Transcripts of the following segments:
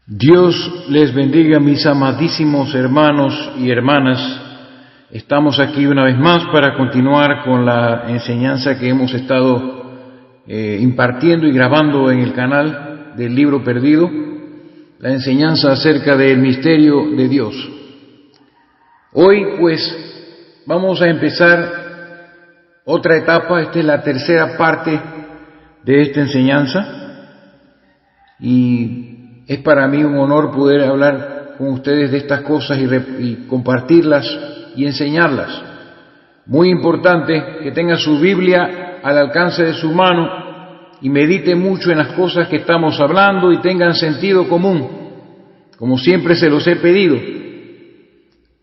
Dios les bendiga, mis amadísimos hermanos y hermanas. Estamos aquí una vez más para continuar con la enseñanza que hemos estado impartiendo y grabando en el canal del Libro Perdido, la enseñanza acerca del misterio de Dios. Hoy pues vamos a empezar otra etapa. Esta es la tercera parte de esta enseñanza y es para mí un honor poder hablar con ustedes de estas cosas y compartirlas y enseñarlas. Muy importante que tenga su Biblia al alcance de su mano y medite mucho en las cosas que estamos hablando y tengan sentido común, como siempre se los he pedido.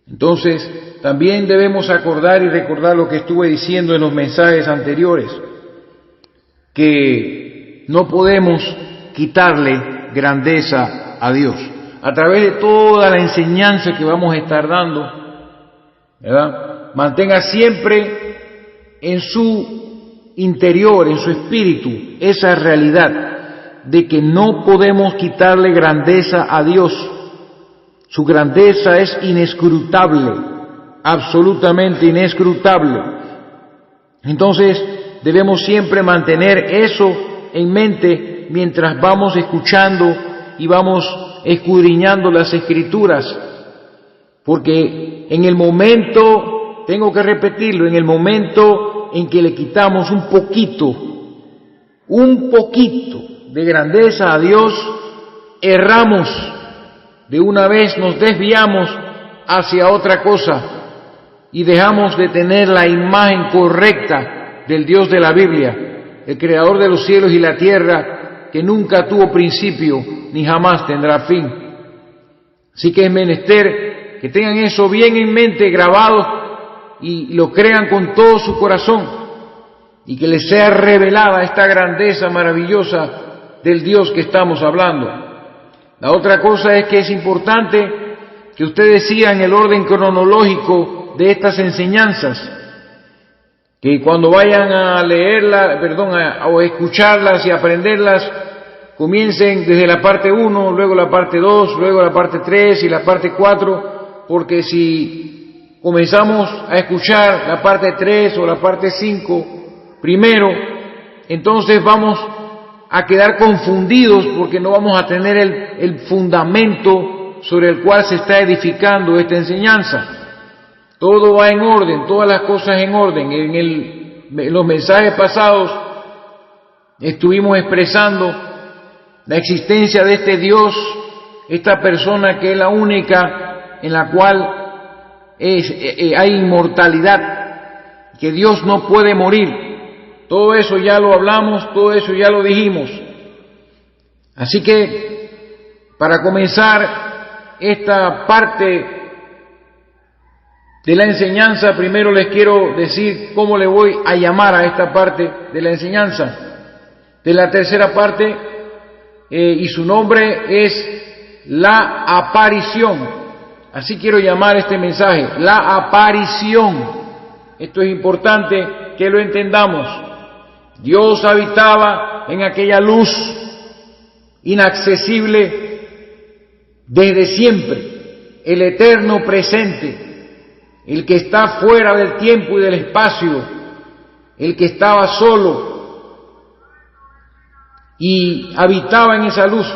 Entonces, también debemos acordar y recordar lo que estuve diciendo en los mensajes anteriores, que no podemos quitarle grandeza a Dios. A través de toda la enseñanza que vamos a estar dando, ¿verdad? Mantenga siempre en su interior, en su espíritu, esa realidad de que no podemos quitarle grandeza a Dios. Su grandeza es inescrutable, absolutamente inescrutable. Entonces, debemos siempre mantener eso en mente mientras vamos escuchando y vamos escudriñando las Escrituras, porque en el momento, tengo que repetirlo, en el momento en que le quitamos un poquito de grandeza a Dios, erramos, de una vez nos desviamos hacia otra cosa y dejamos de tener la imagen correcta del Dios de la Biblia, el creador de los cielos y la tierra, que nunca tuvo principio ni jamás tendrá fin. Así que es menester que tengan eso bien en mente, grabado, y lo crean con todo su corazón, y que les sea revelada esta grandeza maravillosa del Dios que estamos hablando. La otra cosa es que es importante que ustedes sigan el orden cronológico de estas enseñanzas, que cuando vayan a leerlas, o escucharlas y aprenderlas, comiencen desde la parte 1, luego la parte 2, luego la parte 3 y la parte 4, porque si comenzamos a escuchar la parte 3 o la parte 5 primero, entonces vamos a quedar confundidos porque no vamos a tener el fundamento sobre el cual se está edificando esta enseñanza. Todo va en orden, todas las cosas en orden. En los mensajes pasados estuvimos expresando la existencia de este Dios, esta persona que es la única en la cual hay inmortalidad, que Dios no puede morir. Todo eso ya lo hablamos, todo eso ya lo dijimos. Así que, para comenzar esta parte de la enseñanza, primero les quiero decir cómo le voy a llamar a esta parte de la enseñanza, de la tercera parte, y su nombre es la aparición. Así quiero llamar este mensaje, la aparición. Esto es importante que lo entendamos. Dios habitaba en aquella luz inaccesible desde siempre, el eterno presente, el que está fuera del tiempo y del espacio, el que estaba solo y habitaba en esa luz,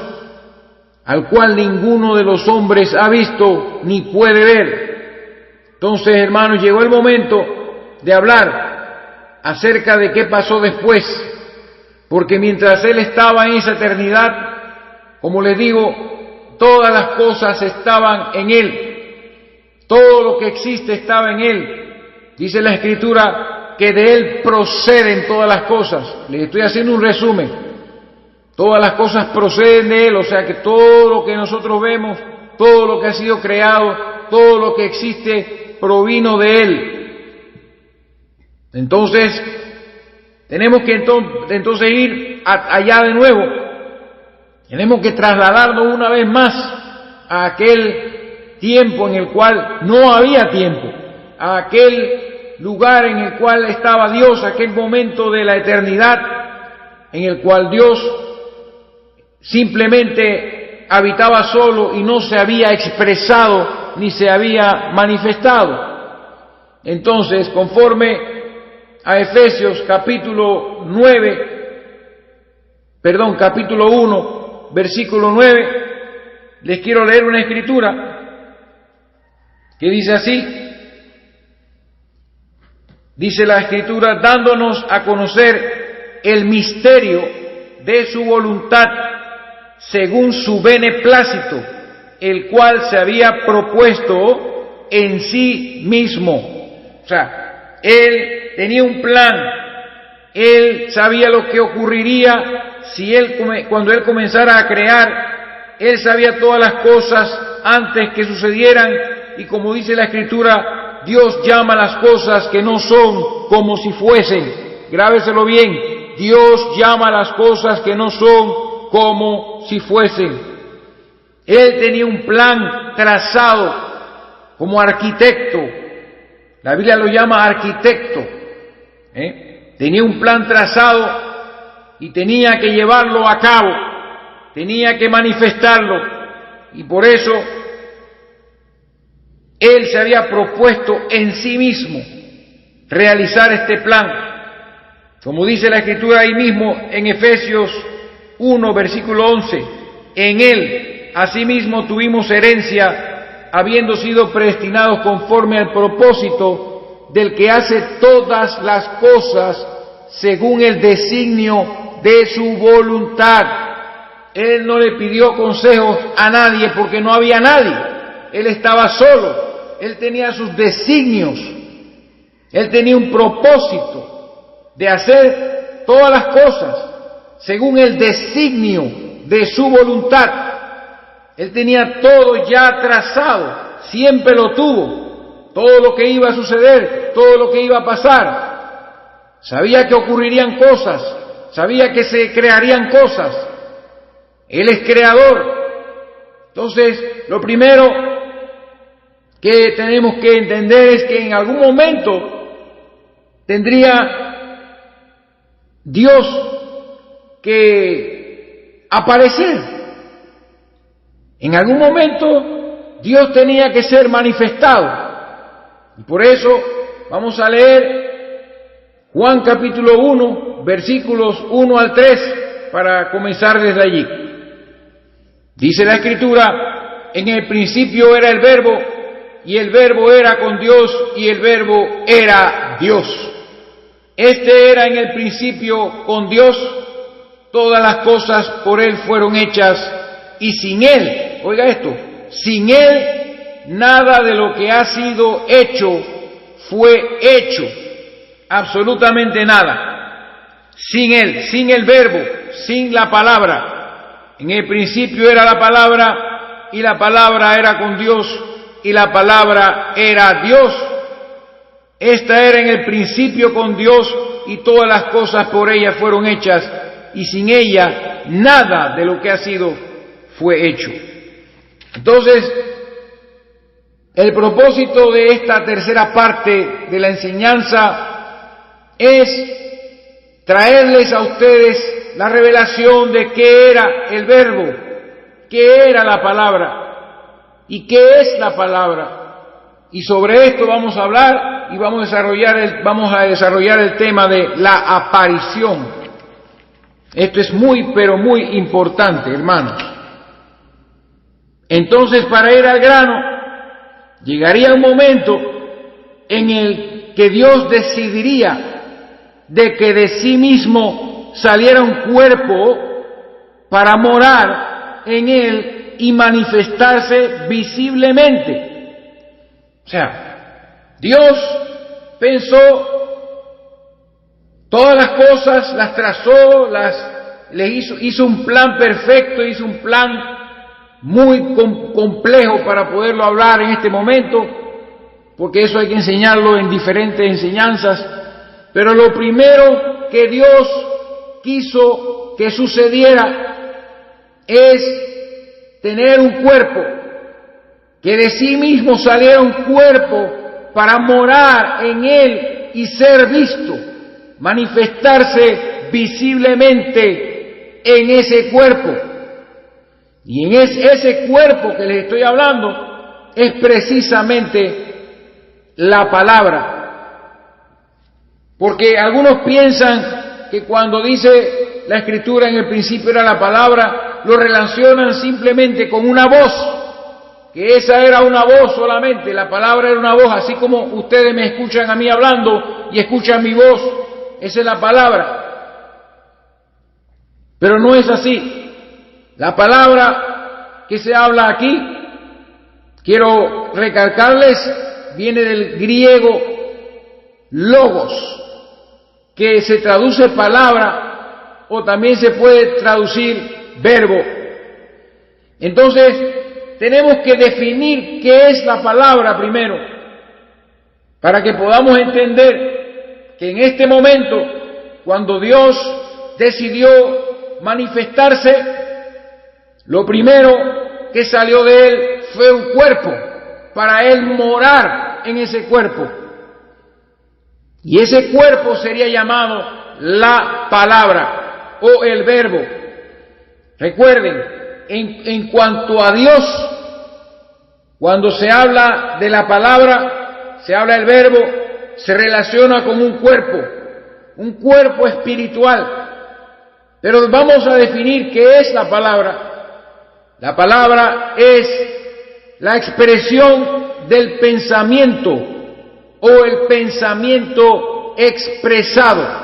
al cual ninguno de los hombres ha visto ni puede ver. Entonces, hermanos, llegó el momento de hablar acerca de qué pasó después, porque mientras Él estaba en esa eternidad, como les digo, todas las cosas estaban en Él. Todo lo que existe estaba en Él. Dice la Escritura que de Él proceden todas las cosas. Les estoy haciendo un resumen. Todas las cosas proceden de Él, o sea que todo lo que nosotros vemos, todo lo que ha sido creado, todo lo que existe, provino de Él. Entonces, tenemos que entonces ir allá de nuevo. Tenemos que trasladarnos una vez más a aquel tiempo en el cual no había tiempo, a aquel lugar en el cual estaba Dios, aquel momento de la eternidad en el cual Dios simplemente habitaba solo y no se había expresado ni se había manifestado. Entonces, conforme a Efesios capítulo 1, versículo 9, les quiero leer una escritura que dice así. Dice la escritura, dándonos a conocer el misterio de su voluntad según su beneplácito, el cual se había propuesto en sí mismo. O sea, Él tenía un plan, Él sabía lo que ocurriría cuando Él comenzara a crear, Él sabía todas las cosas antes que sucedieran, y como dice la escritura, Dios llama las cosas que no son como si fuesen. Grábeselo bien, Dios llama las cosas que no son como si fuesen. Él tenía un plan trazado como arquitecto. La Biblia lo llama arquitecto. Tenía un plan trazado y tenía que llevarlo a cabo, tenía que manifestarlo, y por eso Él se había propuesto en sí mismo realizar este plan. Como dice la Escritura ahí mismo en Efesios 1, versículo 11, en Él asimismo tuvimos herencia, habiendo sido predestinados conforme al propósito del que hace todas las cosas según el designio de su voluntad. Él no le pidió consejos a nadie porque no había nadie. Él estaba solo. Él tenía sus designios. Él tenía un propósito de hacer todas las cosas según el designio de su voluntad. Él tenía todo ya trazado. Siempre lo tuvo. Todo lo que iba a suceder, todo lo que iba a pasar. Sabía que ocurrirían cosas, sabía que se crearían cosas. Él es creador. Entonces, lo primero que tenemos que entender es que en algún momento tendría Dios que aparecer. En algún momento Dios tenía que ser manifestado. Y por eso vamos a leer Juan capítulo 1, versículos 1 al 3, para comenzar desde allí. Dice la Escritura, en el principio era el Verbo, y el Verbo era con Dios, y el Verbo era Dios. Este era en el principio con Dios, todas las cosas por Él fueron hechas, y sin Él, oiga esto, sin Él nada de lo que ha sido hecho fue hecho. Absolutamente nada. Sin Él, sin el Verbo, sin la palabra. En el principio era la palabra, y la palabra era con Dios, y la palabra era Dios. Esta era en el principio con Dios, y todas las cosas por ella fueron hechas, y sin ella nada de lo que ha sido fue hecho. Entonces, el propósito de esta tercera parte de la enseñanza es traerles a ustedes la revelación de qué era el Verbo, qué era la palabra y qué es la palabra. Y sobre esto vamos a hablar y vamos a desarrollar el tema de la aparición. Esto es muy, pero muy importante, hermanos. Entonces, para ir al grano, llegaría un momento en el que Dios decidiría de que de sí mismo saliera un cuerpo para morar en él y manifestarse visiblemente. O sea, Dios pensó todas las cosas, las trazó, hizo un plan perfecto, hizo un plan muy complejo para poderlo hablar en este momento, porque eso hay que enseñarlo en diferentes enseñanzas. Pero lo primero que Dios quiso que sucediera es tener un cuerpo, que de sí mismo saliera un cuerpo para morar en él y ser visto, manifestarse visiblemente en ese cuerpo. Y en ese cuerpo que les estoy hablando es precisamente la palabra. Porque algunos piensan que cuando dice la Escritura en el principio era la palabra, lo relacionan simplemente con una voz, que esa era una voz solamente, la palabra era una voz, así como ustedes me escuchan a mí hablando y escuchan mi voz, esa es la palabra. Pero no es así. La palabra que se habla aquí, quiero recalcarles, viene del griego logos, que se traduce palabra o también se puede traducir verbo. Entonces, tenemos que definir qué es la palabra primero, para que podamos entender que en este momento, cuando Dios decidió manifestarse, lo primero que salió de Él fue un cuerpo, para Él morar en ese cuerpo. Y ese cuerpo sería llamado la palabra o el verbo. Recuerden, en cuanto a Dios, cuando se habla de la palabra, se habla del verbo, se relaciona con un cuerpo espiritual. Pero vamos a definir qué es la palabra. La palabra es la expresión del pensamiento o el pensamiento expresado.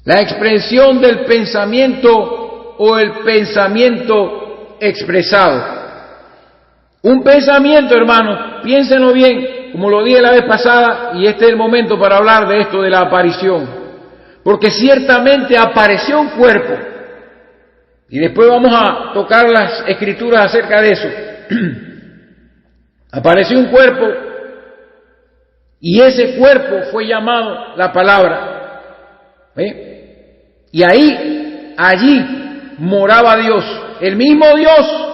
La expresión del pensamiento o el pensamiento expresado. Un pensamiento, hermanos, piénsenlo bien, como lo dije la vez pasada, y este es el momento para hablar de esto de la aparición. Porque ciertamente apareció un cuerpo, y después vamos a tocar las escrituras acerca de eso. Apareció un cuerpo, y ese cuerpo fue llamado la palabra. Y allí moraba Dios, el mismo Dios.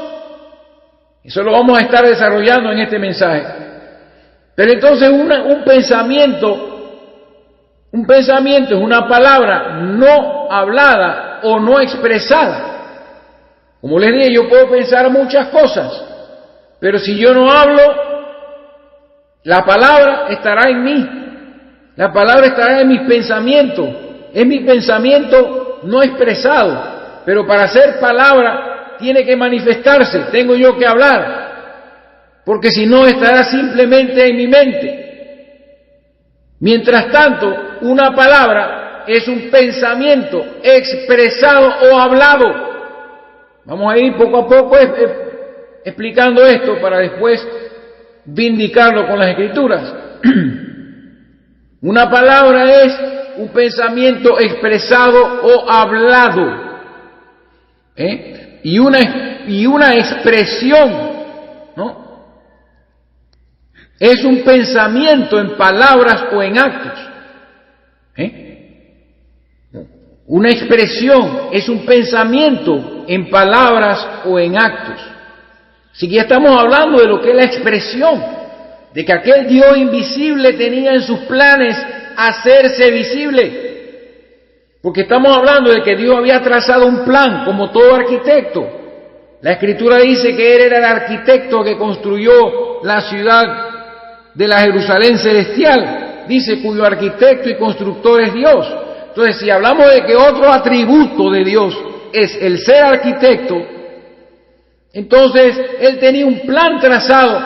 Eso lo vamos a estar desarrollando en este mensaje. Pero entonces un pensamiento es una palabra no hablada o no expresada. Como les dije, yo puedo pensar muchas cosas, pero si yo no hablo, la palabra estará en mí. La palabra estará en mis pensamientos. Es mi pensamiento no expresado, pero para ser palabra tiene que manifestarse, tengo yo que hablar, porque si no estará simplemente en mi mente. Mientras tanto, una palabra es un pensamiento expresado o hablado. Vamos a ir poco a poco explicando esto para después vindicarlo con las escrituras. Una palabra es un pensamiento expresado o hablado. Y una expresión, ¿no? Es un pensamiento en palabras o en actos. Una expresión es un pensamiento en palabras o en actos. Así que ya estamos hablando de lo que es la expresión, de que aquel Dios invisible tenía en sus planes hacerse visible. Porque estamos hablando de que Dios había trazado un plan, como todo arquitecto. La Escritura dice que Él era el arquitecto que construyó la ciudad de la Jerusalén celestial. Dice, cuyo arquitecto y constructor es Dios. Entonces, si hablamos de que otro atributo de Dios es el ser arquitecto, entonces Él tenía un plan trazado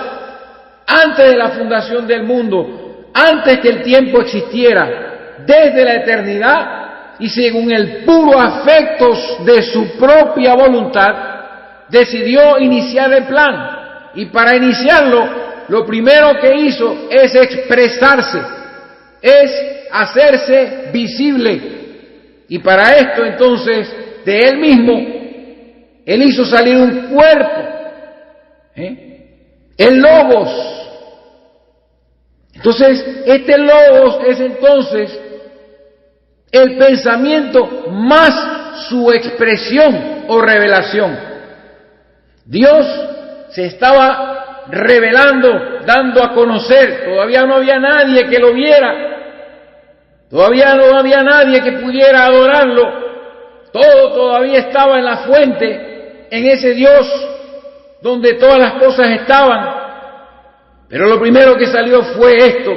antes de la fundación del mundo, antes que el tiempo existiera, desde la eternidad, y según el puro afecto de su propia voluntad, decidió iniciar el plan. Y para iniciarlo, lo primero que hizo es expresarse, es hacerse visible. Y para esto, entonces, de Él mismo, Él hizo salir un cuerpo, el Logos. Entonces, este Logos es entonces el pensamiento más su expresión o revelación. Dios se estaba revelando, dando a conocer. Todavía no había nadie que lo viera. Todavía no había nadie que pudiera adorarlo. Todo todavía estaba en la fuente. en ese Dios donde todas las cosas estaban. Pero lo primero que salió fue esto,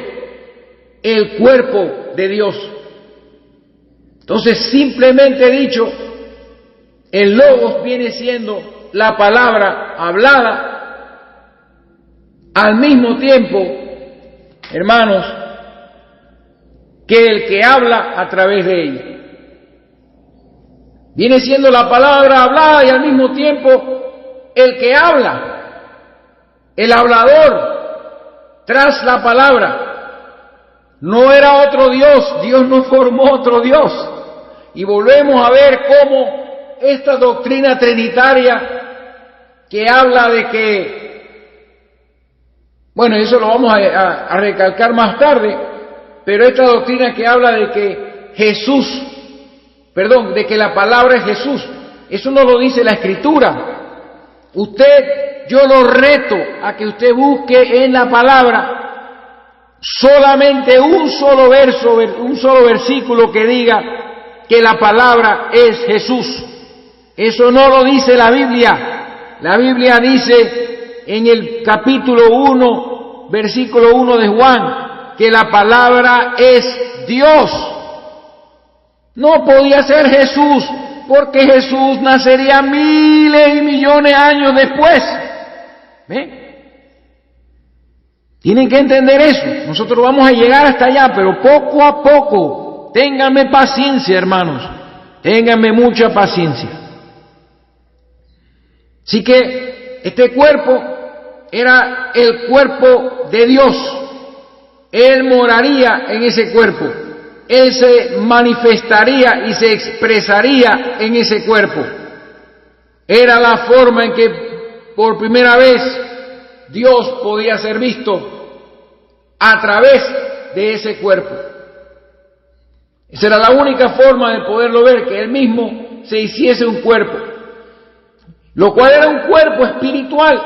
el cuerpo de Dios. Entonces, simplemente dicho, el Logos viene siendo la palabra hablada, al mismo tiempo, hermanos, que el que habla a través de ella. Viene siendo la palabra hablada y al mismo tiempo el que habla, el hablador tras la palabra. No era otro Dios, Dios no formó otro Dios. Y volvemos a ver cómo esta doctrina trinitaria que habla de que, bueno, eso lo vamos a recalcar más tarde, pero esta doctrina que habla de que de que la palabra es Jesús, eso no lo dice la Escritura. Yo lo reto a que usted busque en la palabra solamente un solo verso, un solo versículo que diga que la palabra es Jesús. Eso no lo dice la Biblia. La Biblia dice en el capítulo 1, versículo 1 de Juan, que la palabra es Dios. No podía ser Jesús, porque Jesús nacería miles y millones de años después. ¿Ve? Tienen que entender eso. Nosotros vamos a llegar hasta allá, pero poco a poco. Ténganme paciencia, hermanos. Ténganme mucha paciencia. Así que este cuerpo era el cuerpo de Dios. Él moraría en ese cuerpo. Él se manifestaría y se expresaría en ese cuerpo. Era la forma en que por primera vez Dios podía ser visto a través de ese cuerpo. Esa era la única forma de poderlo ver, que Él mismo se hiciese un cuerpo, lo cual era un cuerpo espiritual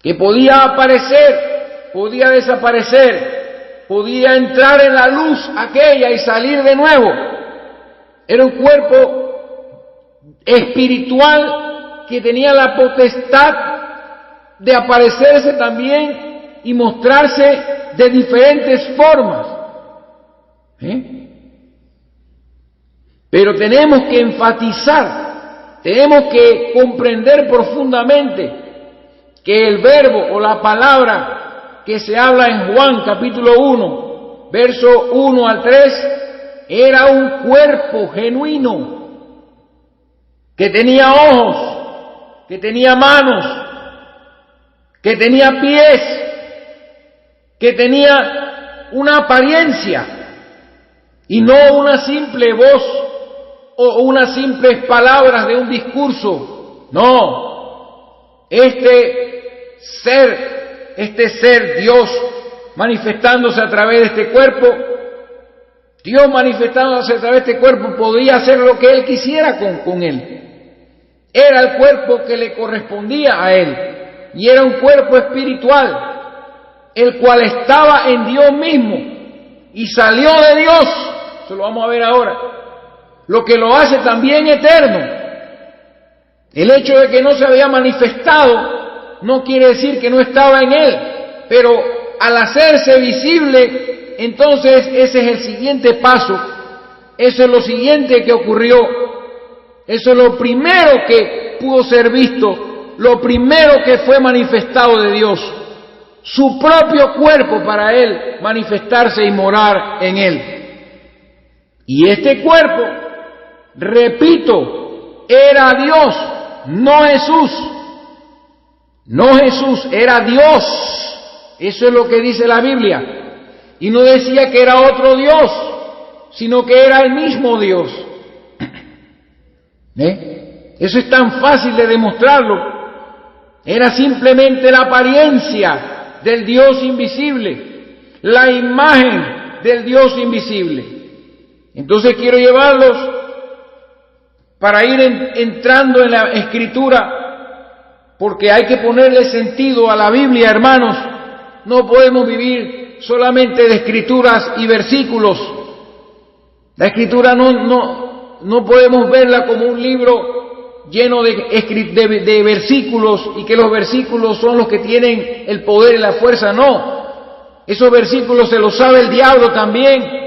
que podía aparecer, podía desaparecer, podía entrar en la luz aquella y salir de nuevo. Era un cuerpo espiritual que tenía la potestad de aparecerse también y mostrarse de diferentes formas. Pero tenemos que enfatizar, tenemos que comprender profundamente que el verbo o la palabra que se habla en Juan capítulo 1, verso 1 al 3, era un cuerpo genuino, que tenía ojos, que tenía manos, que tenía pies, que tenía una apariencia y no una simple voz o unas simples palabras de un discurso. No, este ser Dios manifestándose a través de este cuerpo, Dios manifestándose a través de este cuerpo podía hacer lo que Él quisiera con Él. Era el cuerpo que le correspondía a Él. Y era un cuerpo espiritual, el cual estaba en Dios mismo y salió de Dios. Eso lo vamos a ver ahora. Lo que lo hace también eterno. El hecho de que no se había manifestado no quiere decir que no estaba en Él, pero al hacerse visible, entonces ese es el siguiente paso. Eso es lo siguiente que ocurrió. Eso es lo primero que pudo ser visto. Lo primero que fue manifestado de Dios, su propio cuerpo para Él manifestarse y morar en Él. Y este cuerpo, repito, era Dios, no Jesús. No Jesús, era Dios. Eso es lo que dice la Biblia. Y no decía que era otro Dios, sino que era el mismo Dios. Eso es tan fácil de demostrarlo. Era simplemente la apariencia del Dios invisible, la imagen del Dios invisible. Entonces quiero llevarlos para ir entrando en la Escritura, porque hay que ponerle sentido a la Biblia, hermanos. No podemos vivir solamente de escrituras y versículos. La Escritura no podemos verla como un libro lleno de versículos y que los versículos son los que tienen el poder y la fuerza. No, esos versículos se los sabe el diablo también.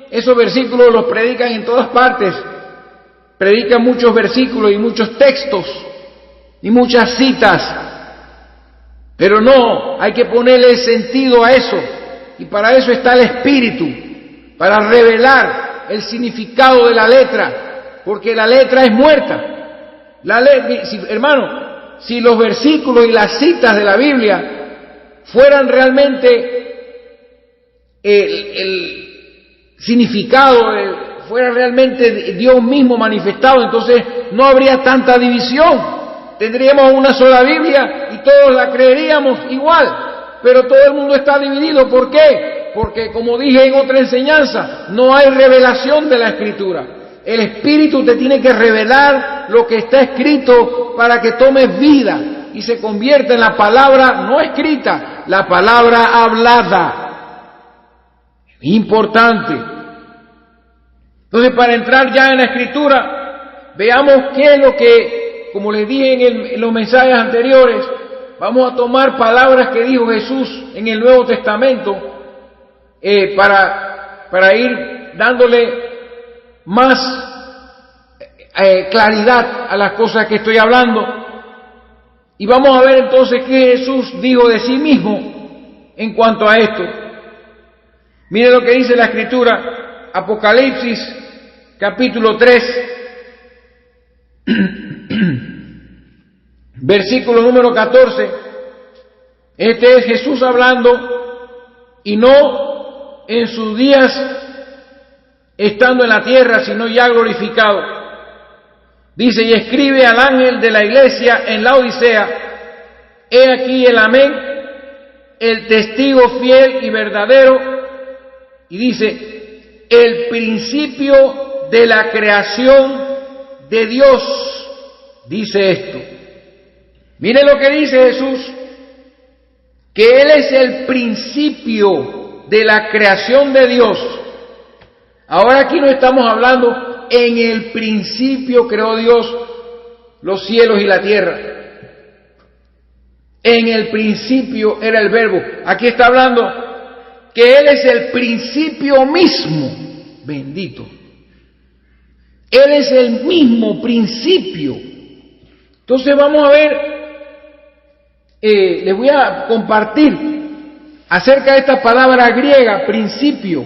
Esos versículos los predican en todas partes. Predican muchos versículos y muchos textos y muchas citas. Pero no, hay que ponerle sentido a eso. Y para eso está el Espíritu, para revelar el significado de la letra, porque la letra es muerta. Hermano, si los versículos y las citas de la Biblia fueran realmente el significado, fuera realmente Dios mismo manifestado, entonces no habría tanta división. Tendríamos una sola Biblia y todos la creeríamos igual. Pero todo el mundo está dividido. ¿Por qué? Porque, como dije en otra enseñanza, no hay revelación de la Escritura. El Espíritu te tiene que revelar lo que está escrito para que tomes vida y se convierta en la palabra no escrita, la palabra hablada. Importante. Entonces, para entrar ya en la Escritura, veamos qué es lo que, como les dije en los mensajes anteriores, vamos a tomar palabras que dijo Jesús en el Nuevo Testamento para ir dándole más claridad a las cosas que estoy hablando. Y vamos a ver entonces qué Jesús dijo de sí mismo en cuanto a esto. Mire lo que dice la Escritura, Apocalipsis capítulo 3, versículo número 14. Este es Jesús hablando, y no en sus días estando en la tierra, sino ya glorificado. Dice: y escribe al ángel de la iglesia en la Odisea: he aquí el amén, el testigo fiel y verdadero. Y dice: el principio de la creación de Dios. Dice esto. Mire lo que dice Jesús, que Él es el principio de la creación de Dios. Ahora aquí no estamos hablando en el principio creó Dios los cielos y la tierra. En el principio era el verbo. Aquí está hablando que Él es el principio mismo. Bendito. Él es el mismo principio. Entonces vamos a ver, les voy a compartir acerca de esta palabra griega, principio,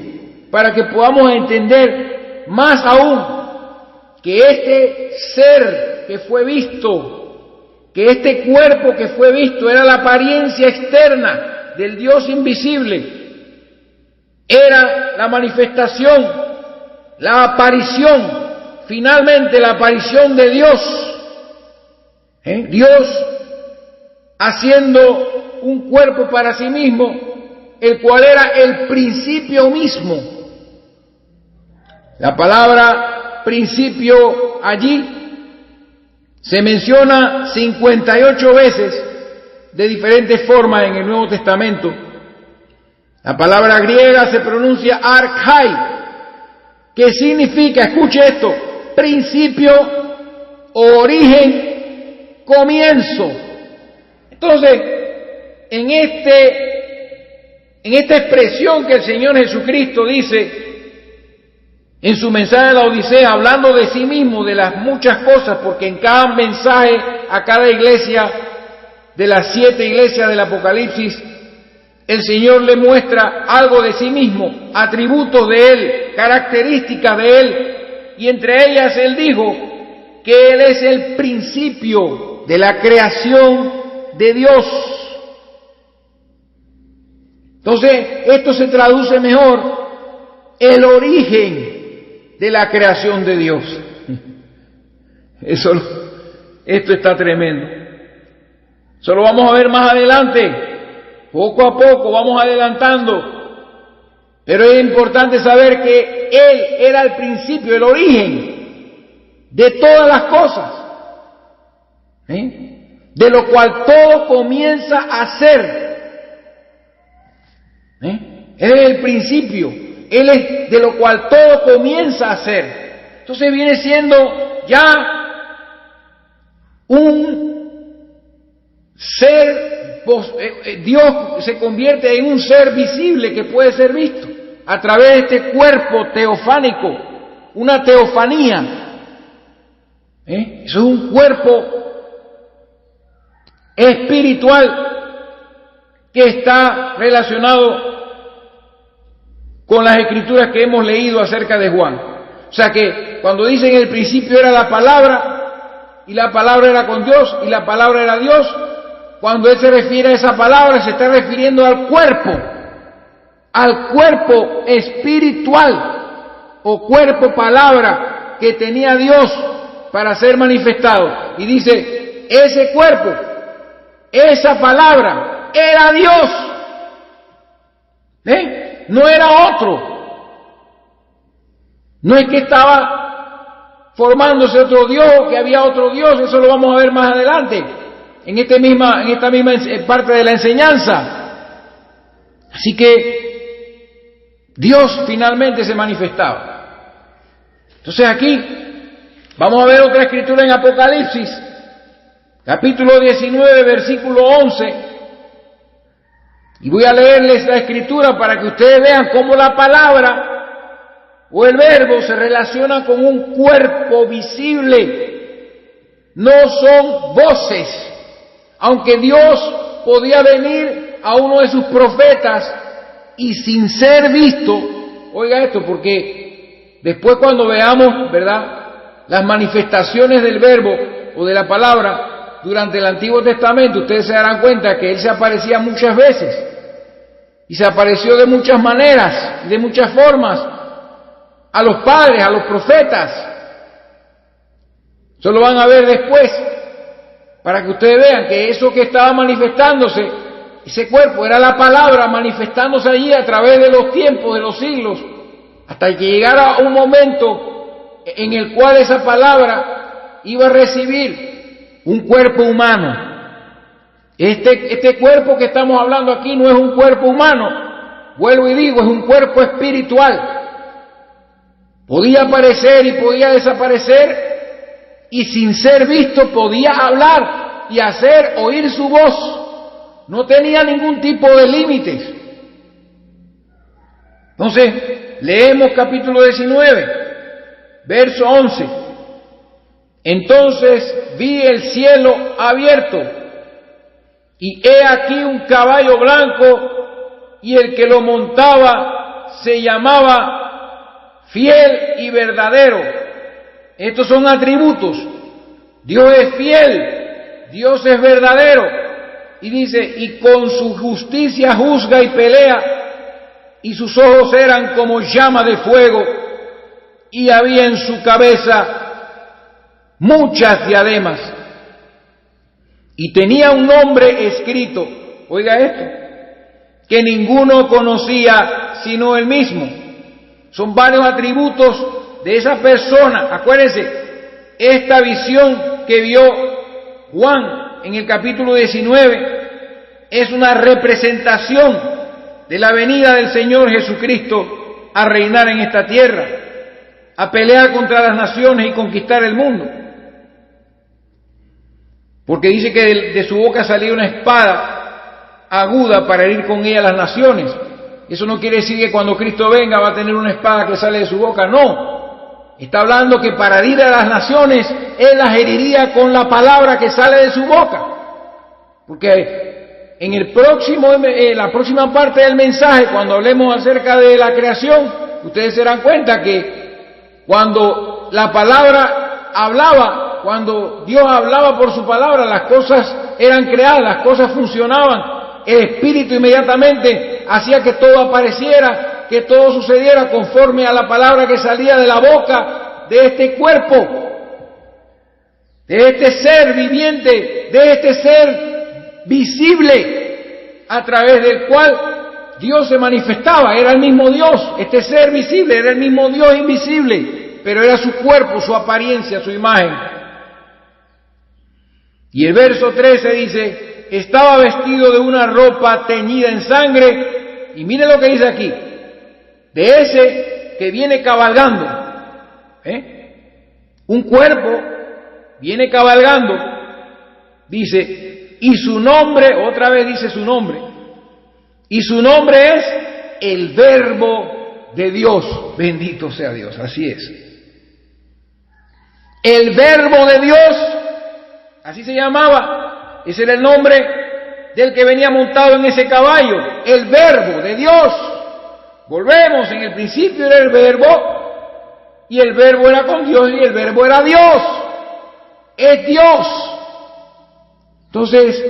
para que podamos entender más aún que este ser que fue visto, que este cuerpo que fue visto era la apariencia externa del Dios invisible, era la manifestación, la aparición, finalmente la aparición de Dios. Dios haciendo un cuerpo para sí mismo, el cual era el principio mismo. La palabra principio allí se menciona 58 veces de diferentes formas en el Nuevo Testamento. La palabra griega se pronuncia archai, que significa, escuche esto, principio, origen, comienzo. Entonces, en esta expresión que el Señor Jesucristo dice en su mensaje de la Odisea, hablando de sí mismo, de las muchas cosas, porque en cada mensaje a cada iglesia de las 7 iglesias del Apocalipsis, el Señor le muestra algo de sí mismo, atributos de Él, características de Él, y entre ellas Él dijo que Él es el principio de la creación de Dios. Entonces, esto se traduce mejor, el origen de la creación de Dios. Esto está tremendo. Eso lo vamos a ver más adelante. Poco a poco vamos adelantando. Pero es importante saber que Él era el principio, el origen de todas las cosas. De lo cual todo comienza a ser. Él es el principio. Él es de lo cual todo comienza a ser. Entonces viene siendo ya un ser, Dios se convierte en un ser visible que puede ser visto a través de este cuerpo teofánico, una teofanía. Eso es un cuerpo espiritual que está relacionado con las escrituras que hemos leído acerca de Juan. O sea que cuando dicen en el principio era la palabra, y la palabra era con Dios, y la palabra era Dios, cuando él se refiere a esa palabra, se está refiriendo al cuerpo espiritual, o cuerpo palabra que tenía Dios para ser manifestado. Y dice, ese cuerpo, esa palabra, era Dios. No era otro. No es que estaba formándose otro Dios, que había otro Dios, eso lo vamos a ver más adelante, en esta misma parte de la enseñanza. Así que Dios finalmente se manifestaba. Entonces aquí vamos a ver otra escritura en Apocalipsis, capítulo 19, versículo 11. Y voy a leerles la escritura para que ustedes vean cómo la palabra o el verbo se relaciona con un cuerpo visible. No son voces. Aunque Dios podía venir a uno de sus profetas y sin ser visto, oiga esto, porque después cuando veamos, ¿verdad?, las manifestaciones del verbo o de la palabra durante el Antiguo Testamento, ustedes se darán cuenta que Él se aparecía muchas veces. Y se apareció de muchas maneras, de muchas formas, a los padres, a los profetas. Eso lo van a ver después, para que ustedes vean que eso que estaba manifestándose, ese cuerpo, era la palabra manifestándose allí a través de los tiempos, de los siglos, hasta que llegara un momento en el cual esa palabra iba a recibir un cuerpo humano. Este cuerpo que estamos hablando aquí no es un cuerpo humano, vuelvo y digo, es un cuerpo espiritual. Podía aparecer y podía desaparecer, y sin ser visto podía hablar y hacer oír su voz. No tenía ningún tipo de límites. Entonces, leemos capítulo 19, verso 11. Entonces vi el cielo abierto, y he aquí un caballo blanco, y el que lo montaba se llamaba Fiel y Verdadero. Estos son atributos. Dios es fiel, Dios es verdadero. Y dice, y con su justicia juzga y pelea, y sus ojos eran como llama de fuego, y había en su cabeza muchas diademas. Y tenía un nombre escrito, oiga esto, que ninguno conocía sino él mismo. Son varios atributos de esa persona. Acuérdense, esta visión que vio Juan en el capítulo 19 es una representación de la venida del Señor Jesucristo a reinar en esta tierra, a pelear contra las naciones y conquistar el mundo. Porque dice que de su boca salía una espada aguda para herir con ella a las naciones. Eso no quiere decir que cuando Cristo venga va a tener una espada que sale de su boca, no. Está hablando que para herir a las naciones, Él las heriría con la palabra que sale de su boca. Porque en la próxima parte del mensaje, cuando hablemos acerca de la creación, ustedes se dan cuenta que cuando la palabra hablaba, cuando Dios hablaba por su palabra, las cosas eran creadas, las cosas funcionaban. El Espíritu inmediatamente hacía que todo apareciera, que todo sucediera conforme a la palabra que salía de la boca de este cuerpo, de este ser viviente, de este ser visible, a través del cual Dios se manifestaba. Era el mismo Dios, este ser visible era el mismo Dios invisible, pero era su cuerpo, su apariencia, su imagen. Y el verso 13 dice, estaba vestido de una ropa teñida en sangre, y mire lo que dice aquí, de ese que viene cabalgando, un cuerpo viene cabalgando, dice, y su nombre, otra vez dice su nombre, y su nombre es el Verbo de Dios. Bendito sea Dios, así es. El Verbo de Dios, así se llamaba, ese era el nombre del que venía montado en ese caballo, el Verbo de Dios. Volvemos, en el principio era el Verbo, y el Verbo era con Dios, y el Verbo era Dios. Es Dios. Entonces,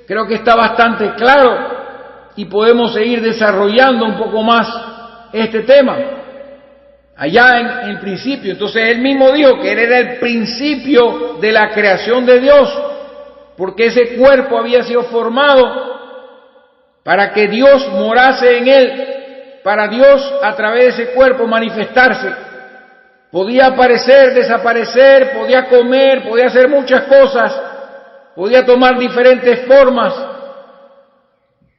creo que está bastante claro y podemos seguir desarrollando un poco más este tema. Allá en el principio, entonces él mismo dijo que él era el principio de la creación de Dios, porque ese cuerpo había sido formado para que Dios morase en él, para Dios a través de ese cuerpo manifestarse. Podía aparecer, desaparecer, podía comer, podía hacer muchas cosas, podía tomar diferentes formas,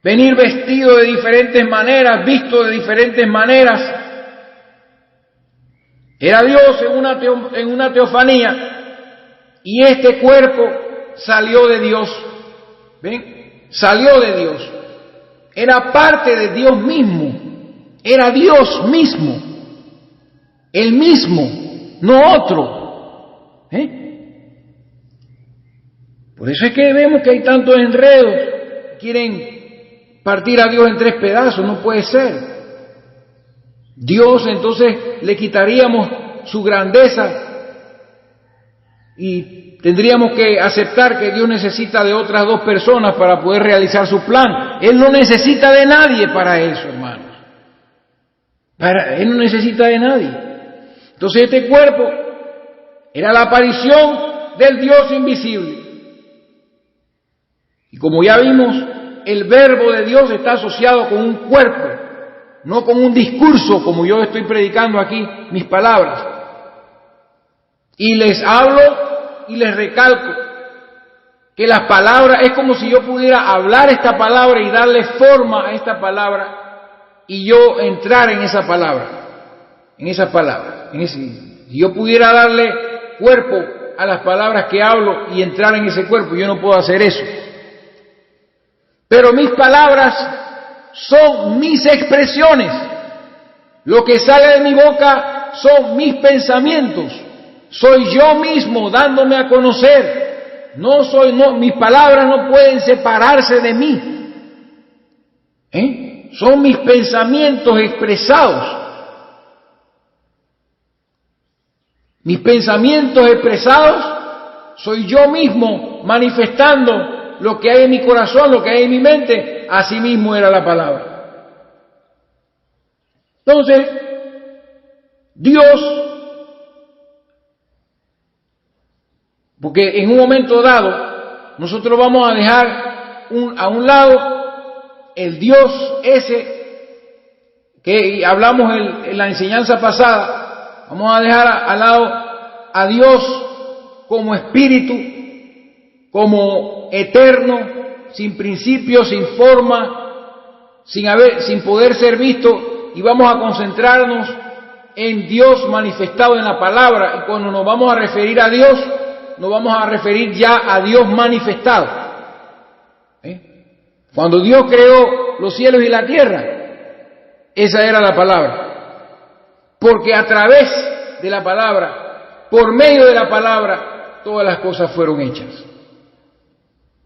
venir vestido de diferentes maneras, visto de diferentes maneras. Era Dios en una teofanía, y este cuerpo salió de Dios. ¿Ven? Salió de Dios. Era parte de Dios mismo. Era Dios mismo. El mismo, no otro. Por eso es que vemos que hay tantos enredos. Quieren partir a Dios en tres pedazos. No puede ser. Dios, entonces le quitaríamos su grandeza y tendríamos que aceptar que Dios necesita de otras dos personas para poder realizar su plan. Él no necesita de nadie para eso, hermanos. Él no necesita de nadie. Entonces este cuerpo era la aparición del Dios invisible. Y como ya vimos, el Verbo de Dios está asociado con un cuerpo, no con un discurso, como yo estoy predicando aquí mis palabras. Y les hablo y les recalco que las palabras, es como si yo pudiera hablar esta palabra y darle forma a esta palabra y yo entrar en esa palabra, si yo pudiera darle cuerpo a las palabras que hablo y entrar en ese cuerpo, yo no puedo hacer eso. Pero mis palabras son mis expresiones. Lo que sale de mi boca son mis pensamientos. Soy yo mismo dándome a conocer. Mis palabras no pueden separarse de mí. Son mis pensamientos expresados. Mis pensamientos expresados soy yo mismo manifestando lo que hay en mi corazón, lo que hay en mi mente. Así mismo era la palabra. Entonces, Dios, porque en un momento dado nosotros vamos a dejar a un lado el Dios ese que hablamos en la enseñanza pasada, vamos a dejar al lado a Dios como espíritu, como eterno, sin principio, sin forma, sin poder ser visto, y vamos a concentrarnos en Dios manifestado en la palabra. Y cuando nos vamos a referir a Dios, nos vamos a referir ya a Dios manifestado. Cuando Dios creó los cielos y la tierra, esa era la palabra. Porque a través de la palabra, por medio de la palabra, todas las cosas fueron hechas.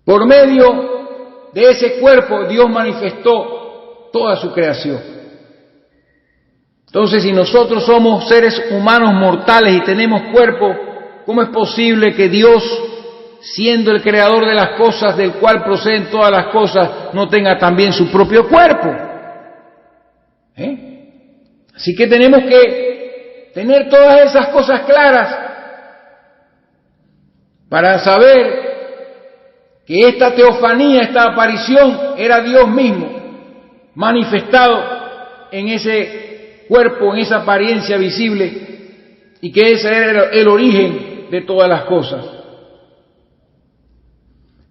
Por medio de ese cuerpo, Dios manifestó toda su creación. Entonces, si nosotros somos seres humanos mortales y tenemos cuerpo, ¿cómo es posible que Dios, siendo el creador de las cosas, del cual proceden todas las cosas, no tenga también su propio cuerpo? Así que tenemos que tener todas esas cosas claras para saber que esta teofanía, esta aparición, era Dios mismo manifestado en ese cuerpo, en esa apariencia visible, y que ese era el origen de todas las cosas.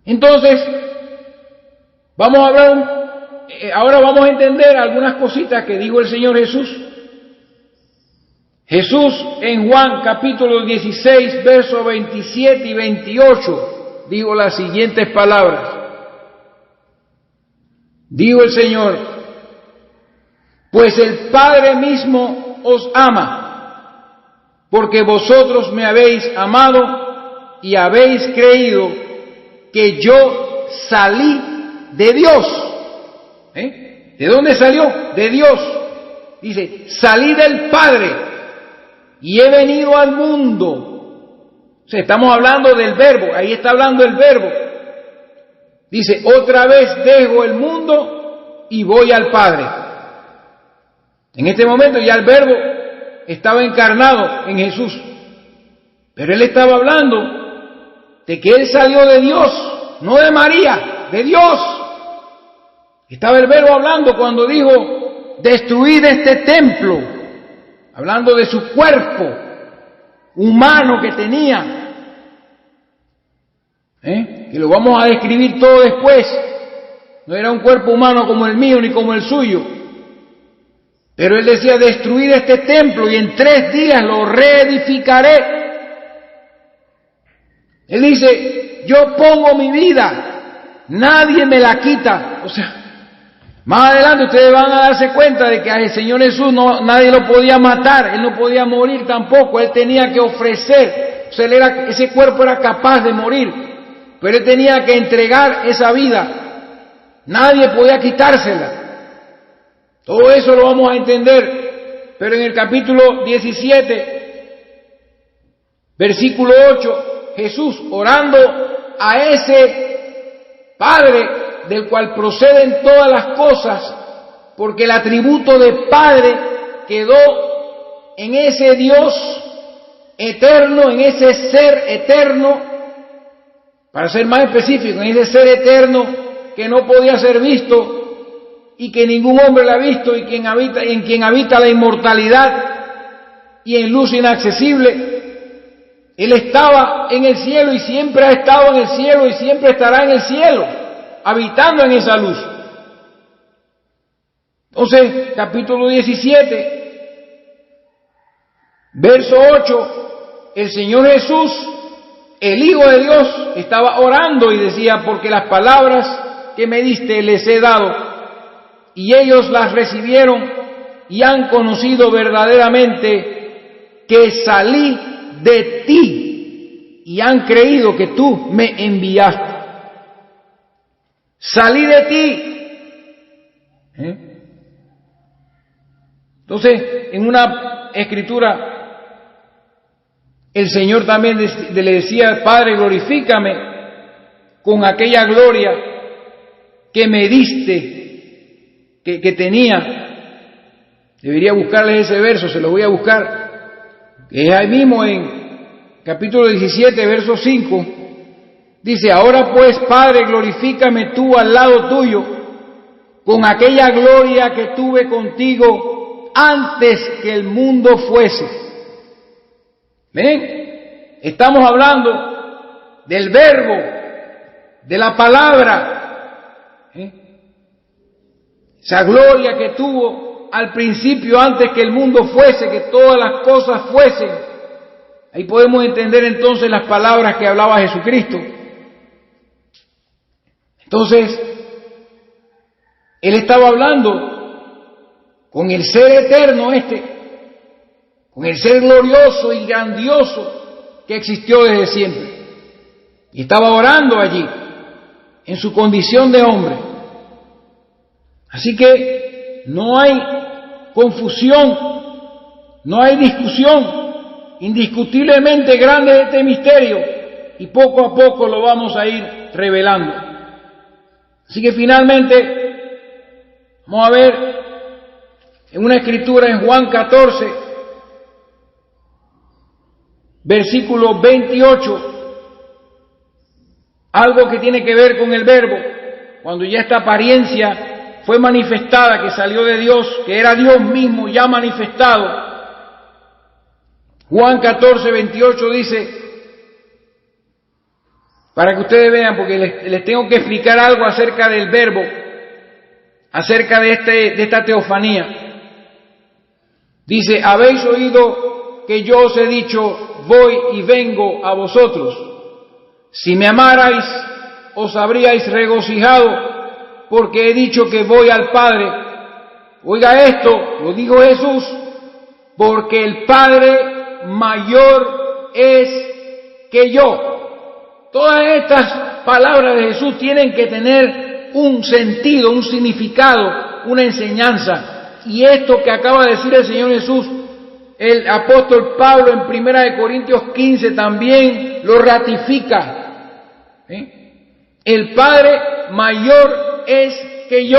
Entonces, vamos a hablar, ahora vamos a entender algunas cositas que dijo el Señor Jesús. Jesús en Juan capítulo 16, versos 27 y 28, dijo las siguientes palabras. Dijo el Señor: pues el Padre mismo os ama, porque vosotros me habéis amado y habéis creído que yo salí de Dios. ¿De dónde salió? De Dios. Dice, salí del Padre y he venido al mundo. O sea, estamos hablando del verbo, ahí está hablando el verbo. Dice, otra vez dejo el mundo y voy al Padre. En este momento ya el verbo estaba encarnado en Jesús. Pero él estaba hablando de que él salió de Dios, no de María, de Dios. Estaba el verbo hablando cuando dijo, destruid este templo, hablando de su cuerpo humano que tenía. Que lo vamos a describir todo después. No era un cuerpo humano como el mío ni como el suyo. Pero él decía, destruid este templo y en 3 días lo reedificaré. Él dice, yo pongo mi vida, nadie me la quita. O sea, más adelante ustedes van a darse cuenta de que al Señor Jesús nadie lo podía matar, Él no podía morir tampoco, Él tenía que ofrecer. O sea, ese cuerpo era capaz de morir, pero Él tenía que entregar esa vida. Nadie podía quitársela. Todo eso lo vamos a entender, pero en el capítulo 17, versículo 8, Jesús orando a ese Padre del cual proceden todas las cosas, porque el atributo de Padre quedó en ese Dios eterno, en ese ser eterno, para ser más específico, en ese ser eterno que no podía ser visto, y que ningún hombre la ha visto, y en quien habita la inmortalidad y en luz inaccesible. Él estaba en el cielo y siempre ha estado en el cielo y siempre estará en el cielo, habitando en esa luz. Entonces, capítulo 17, verso 8, el Señor Jesús, el Hijo de Dios, estaba orando y decía, porque las palabras que me diste les he dado, y ellos las recibieron y han conocido verdaderamente que salí de ti y han creído que tú me enviaste. Salí de ti. Entonces, en una escritura, el Señor también le decía, Padre, glorifícame con aquella gloria que me diste, que tenía. Debería buscarles ese verso, se lo voy a buscar, que es ahí mismo en capítulo 17, verso 5, dice, ahora pues, Padre, glorifícame tú al lado tuyo, con aquella gloria que tuve contigo antes que el mundo fuese. ¿Ven? Estamos hablando del verbo, de la palabra, esa gloria que tuvo al principio, antes que el mundo fuese, que todas las cosas fuesen. Ahí podemos entender entonces las palabras que hablaba Jesucristo. Entonces, Él estaba hablando con el ser eterno con el ser glorioso y grandioso que existió desde siempre. Y estaba orando allí, en su condición de hombre. Así que no hay confusión, no hay discusión. Indiscutiblemente grande es este misterio y poco a poco lo vamos a ir revelando. Así que finalmente vamos a ver en una escritura en Juan 14, versículo 28, algo que tiene que ver con el verbo, cuando ya esta apariencia fue manifestada, que salió de Dios, que era Dios mismo ya manifestado. Juan 14, 28 dice, para que ustedes vean, porque les tengo que explicar algo acerca del verbo, acerca de esta teofanía. Dice, habéis oído que yo os he dicho, voy y vengo a vosotros. Si me amarais, os habríais regocijado, porque he dicho que voy al Padre. Oiga esto, lo dijo Jesús, porque el Padre mayor es que yo. Todas estas palabras de Jesús tienen que tener un sentido, un significado, una enseñanza. Y esto que acaba de decir el Señor Jesús, el apóstol Pablo en 1 Corintios 15 también lo ratifica. El Padre mayor es que yo.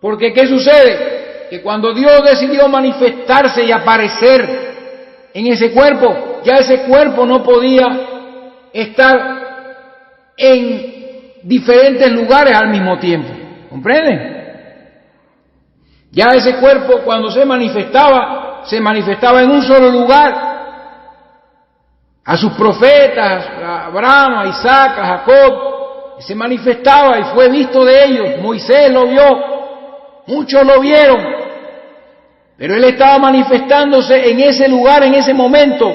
Porque ¿qué sucede? Que cuando Dios decidió manifestarse y aparecer en ese cuerpo, ya ese cuerpo no podía estar en diferentes lugares al mismo tiempo. ¿Comprenden? Ya ese cuerpo cuando se manifestaba en un solo lugar. A sus profetas, a Abraham, a Isaac, a Jacob, se manifestaba y fue visto de ellos. Moisés lo vio, muchos lo vieron, pero él estaba manifestándose en ese lugar, en ese momento,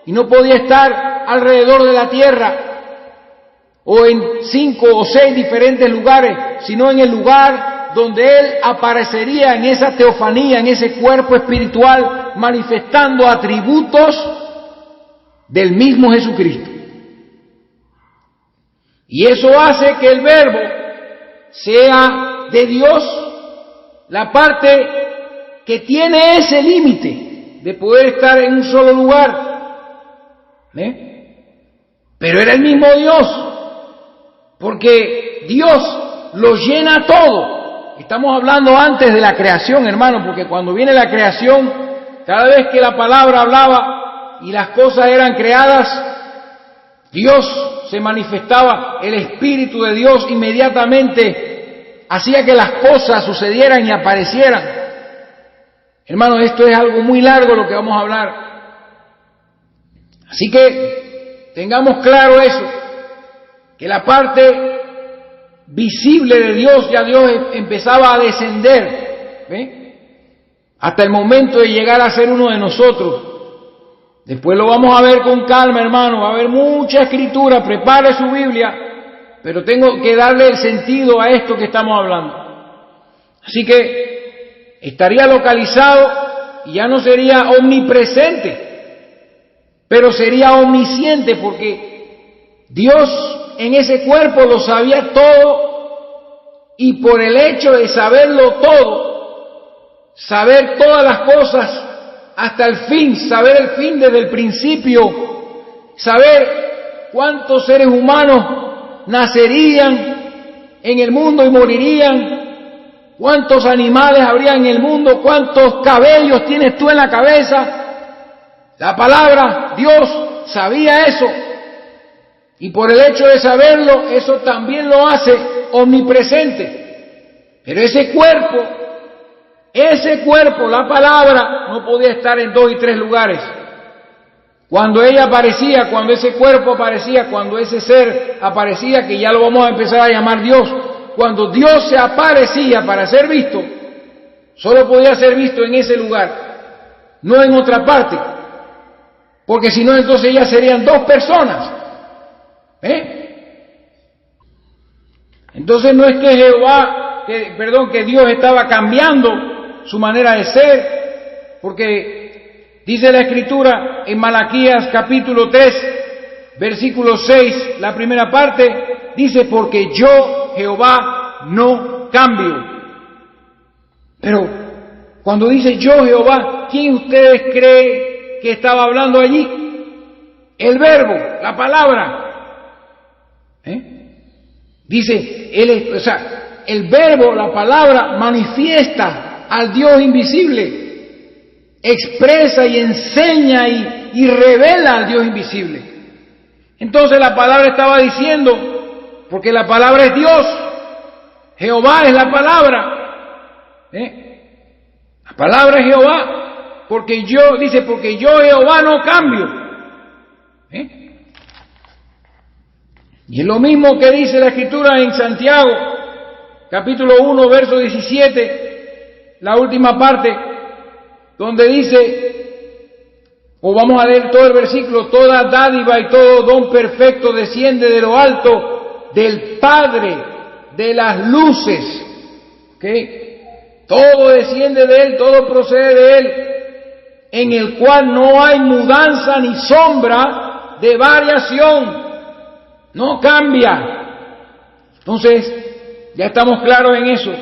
y no podía estar alrededor de la tierra o en 5 o 6 diferentes lugares, sino en el lugar donde él aparecería en esa teofanía, en ese cuerpo espiritual, manifestando atributos del mismo Jesucristo. Y eso hace que el Verbo sea de Dios la parte que tiene ese límite de poder estar en un solo lugar. Pero era el mismo Dios, porque Dios lo llena todo. Estamos hablando antes de la creación, hermano, porque cuando viene la creación, cada vez que la palabra hablaba y las cosas eran creadas, Dios se manifestaba, el Espíritu de Dios inmediatamente hacía que las cosas sucedieran y aparecieran. Hermanos, esto es algo muy largo lo que vamos a hablar. Así que tengamos claro eso, que la parte visible de Dios, ya Dios empezaba a descender, hasta el momento de llegar a ser uno de nosotros. Después lo vamos a ver con calma, hermano, va a haber mucha escritura, prepare su Biblia, pero tengo que darle el sentido a esto que estamos hablando. Así que estaría localizado y ya no sería omnipresente, pero sería omnisciente, porque Dios en ese cuerpo lo sabía todo, y por el hecho de saberlo todo, saber todas las cosas hasta el fin, saber el fin desde el principio, saber cuántos seres humanos nacerían en el mundo y morirían, cuántos animales habría en el mundo, cuántos cabellos tienes tú en la cabeza. La palabra, Dios sabía eso, y por el hecho de saberlo, eso también lo hace omnipresente. Pero ese cuerpo, la palabra, no podía estar en 2 y 3 lugares. Cuando ella aparecía, cuando ese cuerpo aparecía, cuando ese ser aparecía, que ya lo vamos a empezar a llamar Dios, cuando Dios se aparecía para ser visto, solo podía ser visto en ese lugar, no en otra parte, porque si no, entonces ya serían 2 personas. Entonces no es que que Dios estaba cambiando su manera de ser, porque dice la Escritura en Malaquías capítulo 3, versículo 6, la primera parte, dice: porque yo, Jehová, no cambio. Pero cuando dice yo, Jehová, ¿quién ustedes creen que estaba hablando allí? El Verbo, la palabra. Dice, el Verbo, la palabra, manifiesta al Dios invisible, expresa y enseña y revela al Dios invisible. Entonces la palabra estaba diciendo, porque la palabra es Dios, Jehová es la palabra, la palabra es Jehová, porque yo Jehová no cambio. Y es lo mismo que dice la Escritura en Santiago, capítulo 1, verso 17, la última parte, donde dice: o vamos a leer todo el versículo, toda dádiva y todo don perfecto desciende de lo alto del Padre de las luces. ¿Okay? Todo desciende de Él, todo procede de Él, en el cual no hay mudanza ni sombra de variación, no cambia. Entonces, ya estamos claros en eso.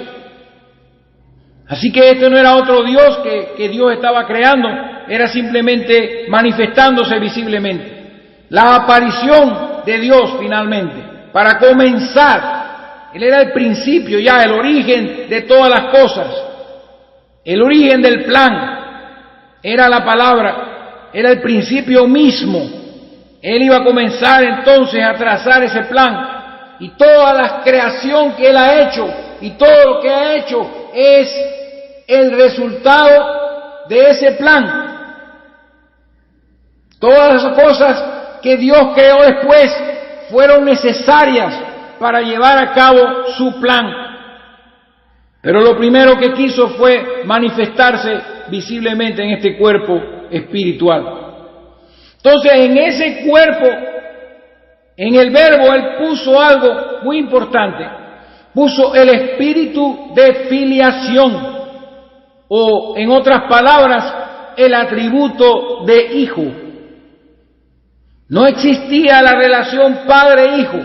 Así que este no era otro Dios que Dios estaba creando, era simplemente manifestándose visiblemente. La aparición de Dios finalmente, para comenzar, Él era el principio ya, el origen de todas las cosas, el origen del plan, era la palabra, era el principio mismo. Él iba a comenzar entonces a trazar ese plan, y toda la creación que Él ha hecho, y todo lo que ha hecho, es el resultado de ese plan. Todas las cosas que Dios creó después fueron necesarias para llevar a cabo su plan. Pero lo primero que quiso fue manifestarse visiblemente en este cuerpo espiritual. Entonces, en ese cuerpo, en el Verbo, Él puso algo muy importante. Puso el espíritu de filiación, o en otras palabras, el atributo de hijo. No existía la relación padre-hijo.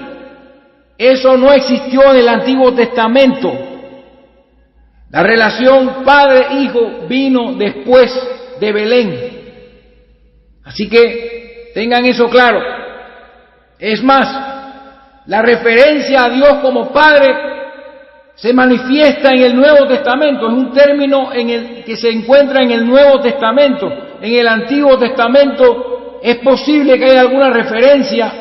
Eso no existió en el Antiguo Testamento. La relación padre-hijo vino después de Belén. Así que tengan eso claro. Es más, la referencia a Dios como Padre se manifiesta en el Nuevo Testamento. Es un término que se encuentra en el Nuevo Testamento. En el Antiguo Testamento es posible que haya alguna referencia,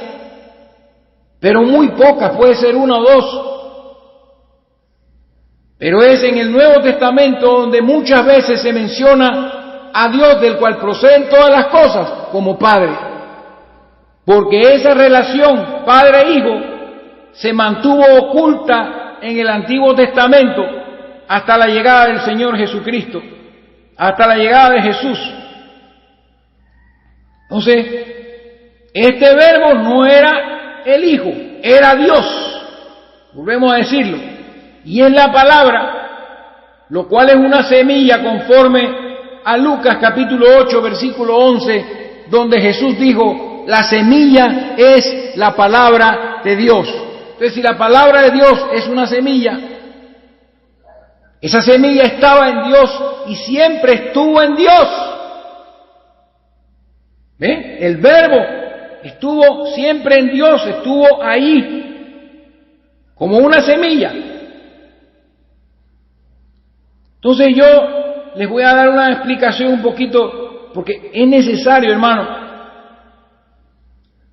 pero muy pocas, puede ser una o dos. Pero es en el Nuevo Testamento donde muchas veces se menciona a Dios, del cual proceden todas las cosas, como Padre. Porque esa relación Padre-Hijo se mantuvo oculta en el Antiguo Testamento hasta la llegada del Señor Jesucristo, hasta la llegada de Jesús. Entonces, este Verbo no era el Hijo, era Dios. Volvemos a decirlo. Y en la palabra, lo cual es una semilla conforme a Lucas capítulo 8, versículo 11, donde Jesús dijo, la semilla es la palabra de Dios. Entonces, si la palabra de Dios es una semilla, esa semilla estaba en Dios y siempre estuvo en Dios. ¿Ven? El Verbo estuvo siempre en Dios, estuvo ahí, como una semilla. Entonces yo les voy a dar una explicación un poquito, porque es necesario, hermano.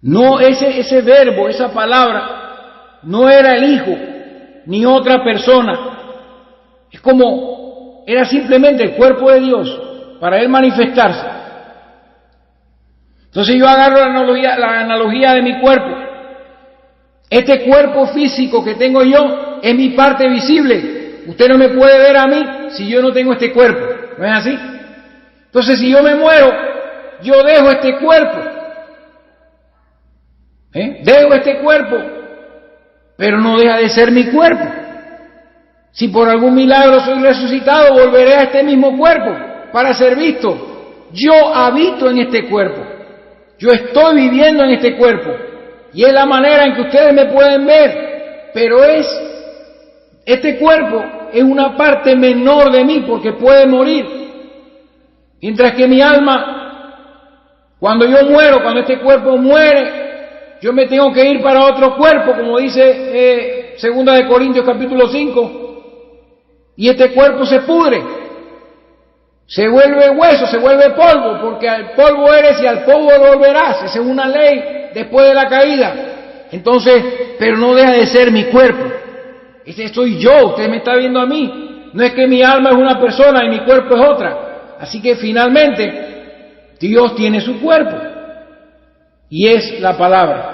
No, ese verbo, esa palabra, no era el Hijo, ni otra persona. Es como, era simplemente el cuerpo de Dios, para Él manifestarse. Entonces yo agarro la analogía de mi cuerpo. Este cuerpo físico que tengo yo es mi parte visible. Usted no me puede ver a mí si yo no tengo este cuerpo. ¿No es así? Entonces, si yo me muero, yo dejo este cuerpo. Dejo este cuerpo, pero no deja de ser mi cuerpo. Si por algún milagro soy resucitado, volveré a este mismo cuerpo para ser visto. Yo habito en este cuerpo. Yo estoy viviendo en este cuerpo. Y es la manera en que ustedes me pueden ver. Pero este cuerpo es una parte menor de mí porque puede morir. Mientras que mi alma, cuando yo muero, cuando este cuerpo muere, yo me tengo que ir para otro cuerpo, como dice 2 de Corintios capítulo 5. Y este cuerpo se pudre, se vuelve hueso, se vuelve polvo, porque al polvo eres y al polvo volverás. Esa es una ley después de la caída. Entonces, pero no deja de ser mi cuerpo. Ese soy yo, usted me está viendo a mí. No es que mi alma es una persona y mi cuerpo es otra. Así que finalmente, Dios tiene su cuerpo. Y es la palabra.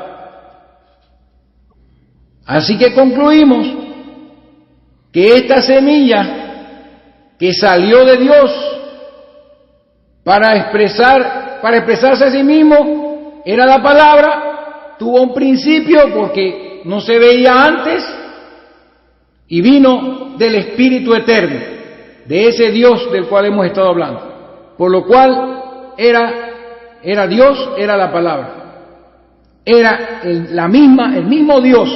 Así que concluimos que esta semilla que salió de Dios para expresar para expresarse a sí mismo, era la palabra, tuvo un principio porque no se veía antes y vino del Espíritu Eterno, de ese Dios del cual hemos estado hablando. Por lo cual era Dios, era la palabra. Era el mismo Dios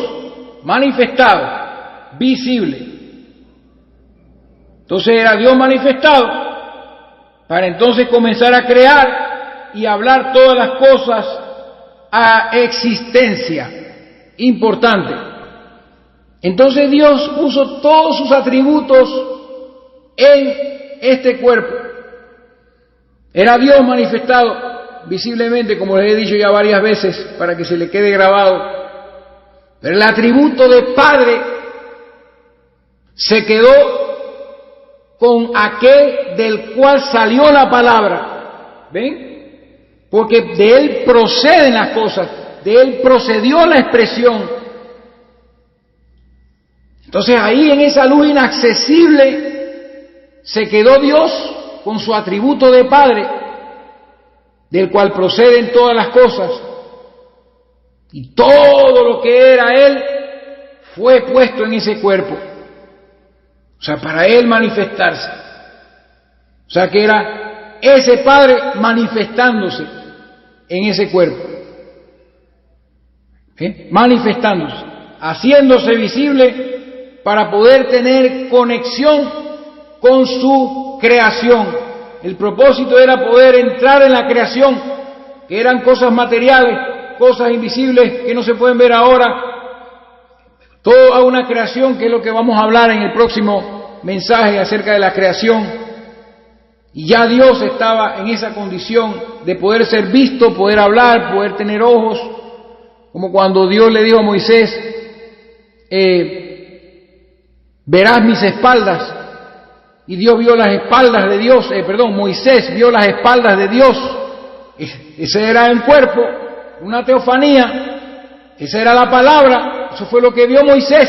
manifestado, visible. Entonces era Dios manifestado para entonces comenzar a crear y hablar todas las cosas a existencia. Importante. Entonces Dios puso todos sus atributos en este cuerpo. Era Dios manifestado visiblemente, como les he dicho ya varias veces, para que se le quede grabado. Pero el atributo de Padre se quedó con aquel del cual salió la palabra. ¿Ven? Porque de él proceden las cosas, de él procedió la expresión. Entonces ahí en esa luz inaccesible se quedó Dios con su atributo de Padre, del cual proceden todas las cosas, y todo lo que era Él fue puesto en ese cuerpo, o sea, para Él manifestarse. O sea, que era ese Padre manifestándose en ese cuerpo, manifestándose, haciéndose visible para poder tener conexión con su creación. El propósito era poder entrar en la creación, que eran cosas materiales, cosas invisibles que no se pueden ver ahora, toda una creación, que es lo que vamos a hablar en el próximo mensaje acerca de la creación. Y ya Dios estaba en esa condición de poder ser visto, poder hablar, poder tener ojos, como cuando Dios le dijo a Moisés, verás mis espaldas. Y Dios vio las espaldas de Dios, Moisés vio las espaldas de Dios. Ese era el cuerpo, una teofanía, esa era la palabra, eso fue lo que vio Moisés.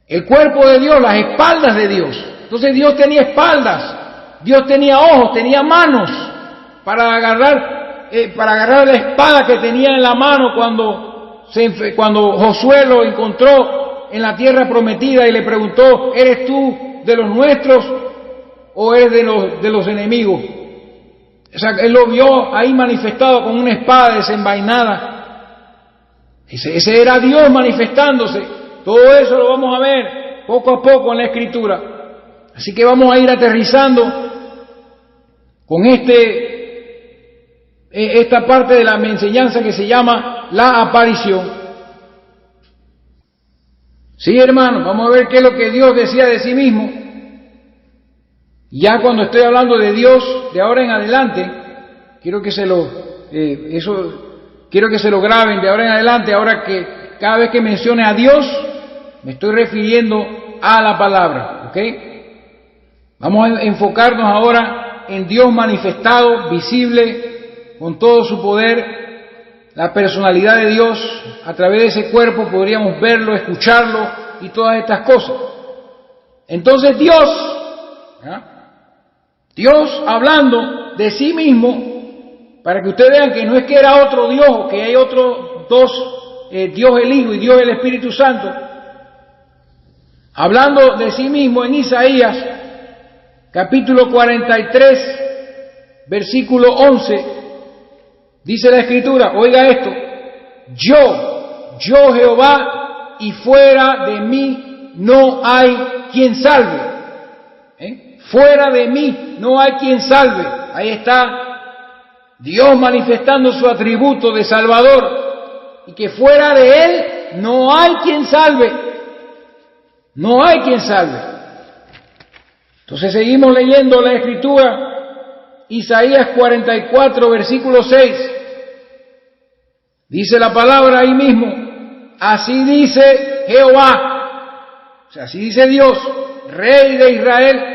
El cuerpo de Dios, las espaldas de Dios. Entonces Dios tenía espaldas, Dios tenía ojos, tenía manos para agarrar la espada que tenía en la mano cuando Josué lo encontró en la tierra prometida y le preguntó, ¿eres tú de los nuestros o es de los enemigos? O sea, él lo vio ahí manifestado con una espada desenvainada. Ese era Dios manifestándose. Todo eso lo vamos a ver poco a poco en la Escritura. Así que vamos a ir aterrizando con esta parte de la enseñanza que se llama la aparición. Sí, hermanos, vamos a ver qué es lo que Dios decía de sí mismo. Ya cuando estoy hablando de Dios, de ahora en adelante, quiero que se lo graben de ahora en adelante. Ahora que cada vez que mencione a Dios, me estoy refiriendo a la palabra, ¿ok? Vamos a enfocarnos ahora en Dios manifestado, visible, con todo su poder. La personalidad de Dios, a través de ese cuerpo podríamos verlo, escucharlo y todas estas cosas. Entonces Dios hablando de sí mismo, para que ustedes vean que no es que era otro Dios o que hay otros dos, Dios el Hijo y Dios el Espíritu Santo, hablando de sí mismo en Isaías, capítulo 43, versículo 11, dice la Escritura, oiga esto, yo Jehová, y fuera de mí no hay quien salve. Fuera de mí no hay quien salve. Ahí está Dios manifestando su atributo de Salvador, y que fuera de Él no hay quien salve. No hay quien salve. Entonces seguimos leyendo la Escritura, Isaías 44, versículo 6. Dice la palabra ahí mismo, así dice Jehová, o sea, así dice Dios, Rey de Israel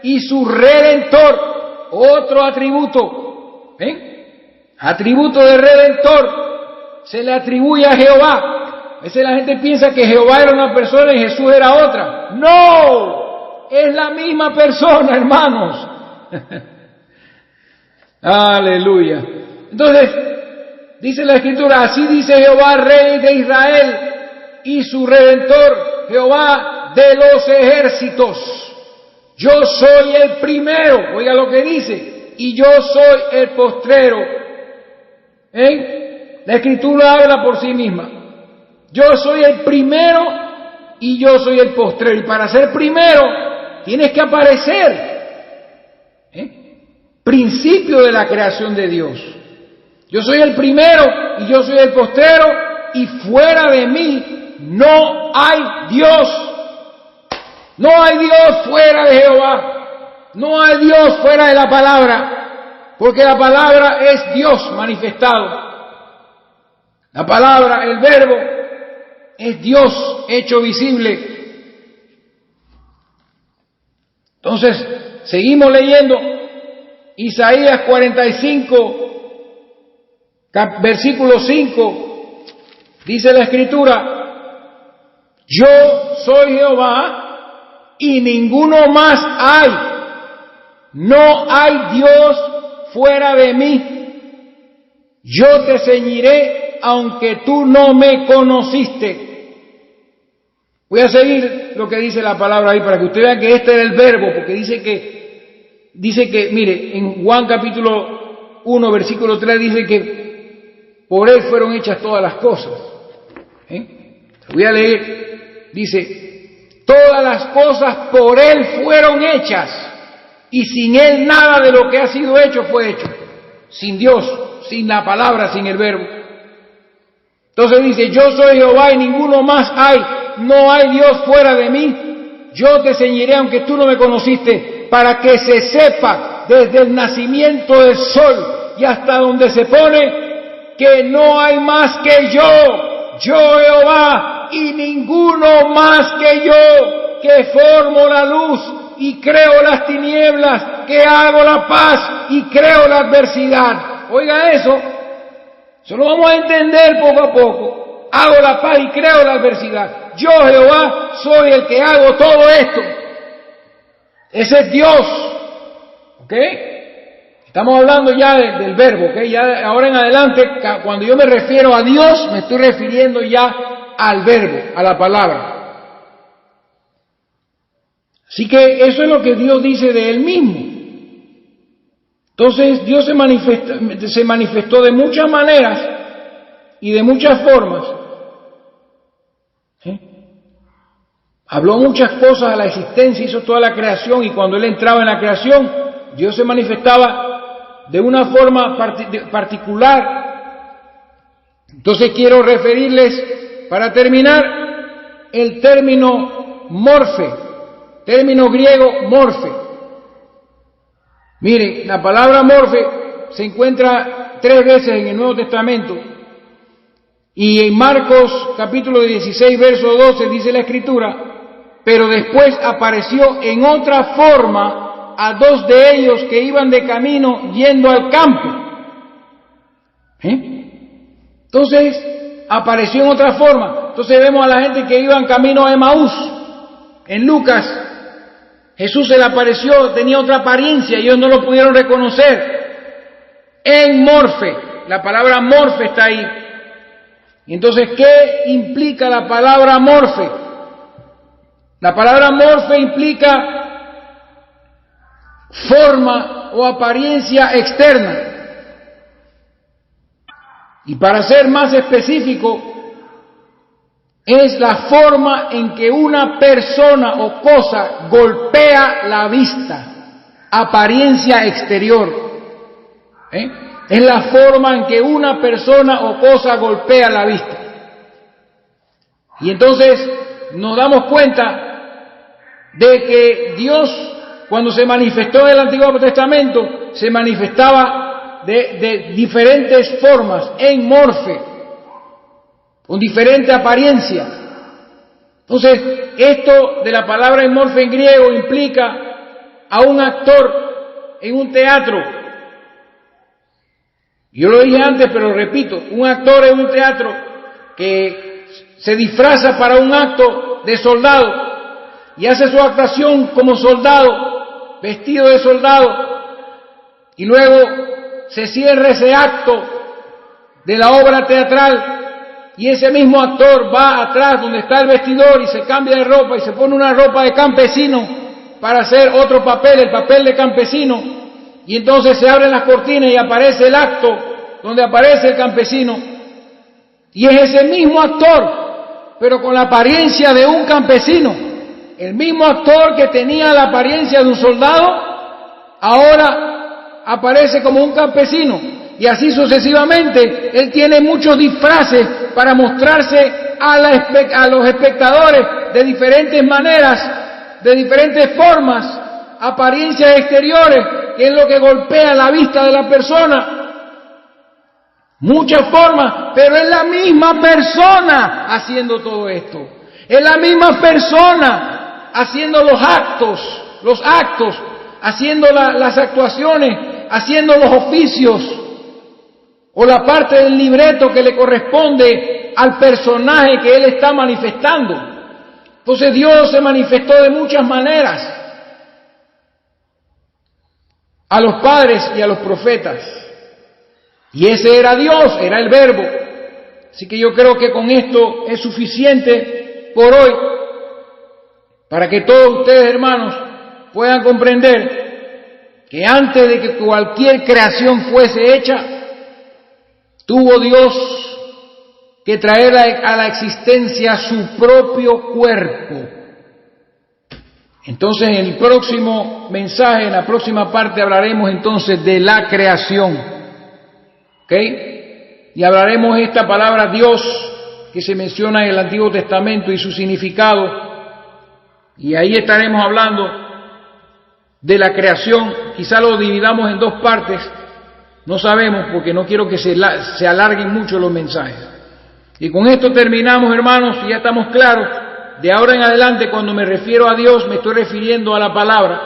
y su Redentor, otro atributo, atributo de Redentor, se le atribuye a Jehová. A veces la gente piensa que Jehová era una persona y Jesús era otra. ¡No! Es la misma persona, hermanos. Aleluya. Entonces, dice la Escritura, así dice Jehová, Rey de Israel, y su Redentor, Jehová de los ejércitos. Yo soy el primero, oiga lo que dice, y yo soy el postrero. La Escritura habla por sí misma. Yo soy el primero y yo soy el postrero. Y para ser primero, tienes que aparecer. Principio de la creación de Dios. Yo soy el primero y yo soy el postrero, y fuera de mí no hay Dios. No hay Dios fuera de Jehová. No hay Dios fuera de la palabra, porque la palabra es Dios manifestado. La palabra, el verbo, es Dios hecho visible. Entonces, seguimos leyendo Isaías 45, versículo 5, dice la Escritura, yo soy Jehová y ninguno más hay, no hay Dios fuera de mí, yo te ceñiré aunque tú no me conociste. Voy a seguir lo que dice la palabra ahí para que usted vea que este era el verbo, porque dice que, mire, en Juan capítulo 1, versículo 3 dice que por él fueron hechas todas las cosas. Voy a leer, dice, todas las cosas por él fueron hechas, y sin él nada de lo que ha sido hecho fue hecho. Sin Dios, sin la palabra, sin el verbo. Entonces dice, yo soy Jehová y ninguno más hay, no hay Dios fuera de mí, yo te ceñiré aunque tú no me conociste, para que se sepa desde el nacimiento del sol y hasta donde se pone, que no hay más que yo Jehová, y ninguno más que yo, que formo la luz y creo las tinieblas, que hago la paz y creo la adversidad. Oiga eso lo vamos a entender poco a poco. Hago la paz y creo la adversidad. Yo, Jehová, soy el que hago todo esto. Ese es Dios. ¿Ok? Estamos hablando ya del verbo. ¿Ok? Ya ahora en adelante, cuando yo me refiero a Dios, me estoy refiriendo ya al verbo, a la palabra. Así que eso es lo que Dios dice de Él mismo. Entonces Dios se manifestó de muchas maneras y de muchas formas. Habló muchas cosas a la existencia, hizo toda la creación, y cuando Él entraba en la creación, Dios se manifestaba de una forma particular. Entonces quiero referirles, para terminar, el término morfe, término griego morfe. Miren, la palabra morfe se encuentra 3 veces en el Nuevo Testamento, y en Marcos capítulo 16 verso 12 dice la Escritura, pero después apareció en otra forma a 2 de ellos que iban de camino yendo al campo. Entonces apareció en otra forma. Entonces vemos a la gente que iban camino a Emaús. En Lucas, Jesús se le apareció, tenía otra apariencia, ellos no lo pudieron reconocer. En morfe, la palabra morfe está ahí. Entonces, ¿qué implica la palabra morfe? La palabra morfe implica forma o apariencia externa. Y para ser más específico, es la forma en que una persona o cosa golpea la vista, apariencia exterior. Es la forma en que una persona o cosa golpea la vista. Y entonces nos damos cuenta de que Dios, cuando se manifestó en el Antiguo Testamento, se manifestaba de diferentes formas, en morfe, con diferente apariencia. Entonces, esto de la palabra en morfe en griego implica a un actor en un teatro. Yo lo dije antes, pero repito, un actor en un teatro que se disfraza para un acto de soldado y hace su actuación como soldado, vestido de soldado, y luego se cierra ese acto de la obra teatral y ese mismo actor va atrás donde está el vestidor y se cambia de ropa y se pone una ropa de campesino para hacer otro papel, el papel de campesino, y entonces se abren las cortinas y aparece el acto donde aparece el campesino, y es ese mismo actor, pero con la apariencia de un campesino. El mismo actor que tenía la apariencia de un soldado, ahora aparece como un campesino, y así sucesivamente. Él tiene muchos disfraces para mostrarse a los espectadores de diferentes maneras, de diferentes formas, apariencias exteriores, que es lo que golpea la vista de la persona. Muchas formas, pero es la misma persona haciendo todo esto. Es la misma persona haciendo los actos, haciendo las actuaciones, haciendo los oficios, o la parte del libreto que le corresponde al personaje que él está manifestando. Entonces Dios se manifestó de muchas maneras a los padres y a los profetas. Y ese era Dios, era el Verbo. Así que yo creo que con esto es suficiente por hoy para que todos ustedes, hermanos, puedan comprender que antes de que cualquier creación fuese hecha, tuvo Dios que traer a la existencia su propio cuerpo. Entonces en el próximo mensaje, en la próxima parte, hablaremos entonces de la creación. ¿Ok? Y hablaremos de esta palabra Dios que se menciona en el Antiguo Testamento y su significado. Y ahí estaremos hablando de la creación. Quizá lo dividamos en dos partes. No sabemos, porque no quiero que se alarguen mucho los mensajes. Y con esto terminamos, hermanos, y ya estamos claros. De ahora en adelante, cuando me refiero a Dios, me estoy refiriendo a la palabra,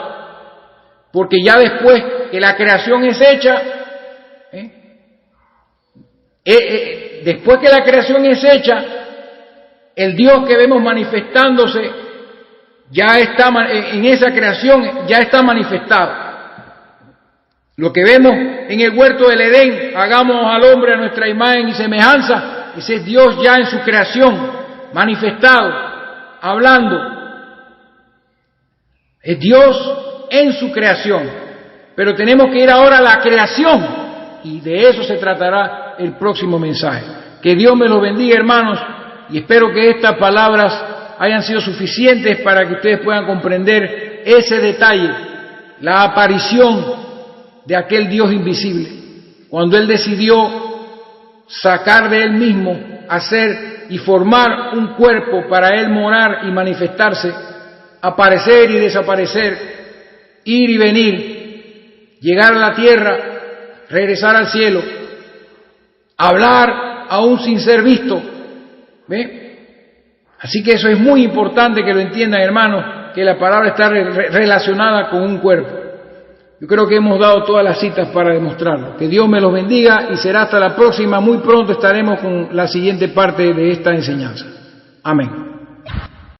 porque ya después que la creación es hecha, después que la creación es hecha, el Dios que vemos manifestándose ya está en esa creación, ya está manifestado. Lo que vemos en el huerto del Edén, hagamos al hombre a nuestra imagen y semejanza, ese es Dios ya en su creación, manifestado, hablando. Es Dios en su creación. Pero tenemos que ir ahora a la creación, y de eso se tratará el próximo mensaje. Que Dios me los bendiga, hermanos, y espero que estas palabras hayan sido suficientes para que ustedes puedan comprender ese detalle, la aparición de aquel Dios invisible, cuando Él decidió sacar de Él mismo, hacer y formar un cuerpo para Él morar y manifestarse, aparecer y desaparecer, ir y venir, llegar a la tierra, regresar al cielo, hablar aún sin ser visto. ¿Ve? Así que eso es muy importante que lo entiendan, hermanos, que la palabra está relacionada con un cuerpo. Yo creo que hemos dado todas las citas para demostrarlo. Que Dios me los bendiga y será hasta la próxima. Muy pronto estaremos con la siguiente parte de esta enseñanza. Amén.